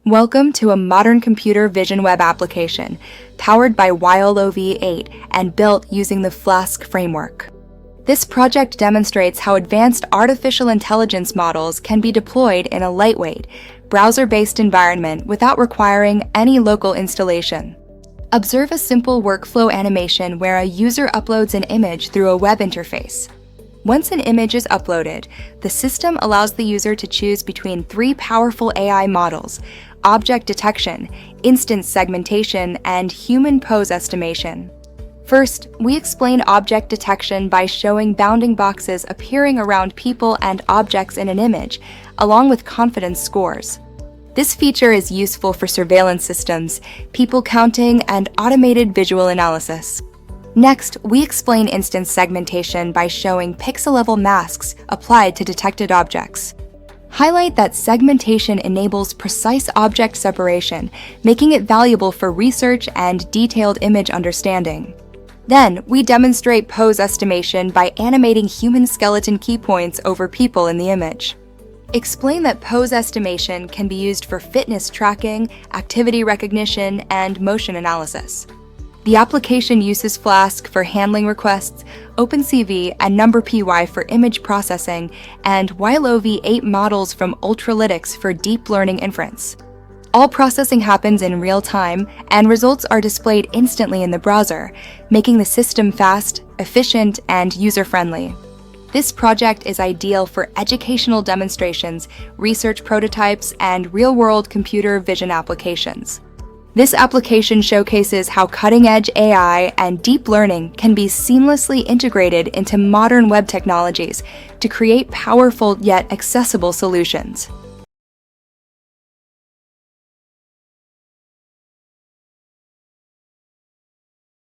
Welcome to a modern computer vision web application powered by YOLOv8 and built using the Flask framework. This project demonstrates how advanced artificial intelligence models can be deployed in a lightweight, browser-based environment without requiring any local installation. Observe a simple workflow animation where a user uploads an image through a web interface. Once an image is uploaded, the system allows the user to choose between three powerful AI models: object detection, instance segmentation, and human pose estimation. First, we explain object detection by showing bounding boxes appearing around people and objects in an image, along with confidence scores. This feature is useful for surveillance systems, people counting, and automated visual analysis. Next, we explain instance segmentation by showing pixel-level masks applied to detected objects. Highlight that segmentation enables precise object separation, making it valuable for research and detailed image understanding. Then, we demonstrate pose estimation by animating human skeleton key points over people in the image. Explain that pose estimation can be used for fitness tracking, activity recognition, and motion analysis. The application uses Flask for handling requests, OpenCV and NumberPy for image processing, and YOLOv8 models from Ultralytics for deep learning inference. All processing happens in real time, and results are displayed instantly in the browser, making the system fast, efficient, and user-friendly. This project is ideal for educational demonstrations, research prototypes, and real-world computer vision applications. This application showcases how cutting-edge AI and deep learning can be seamlessly integrated into modern web technologies to create powerful yet accessible solutions.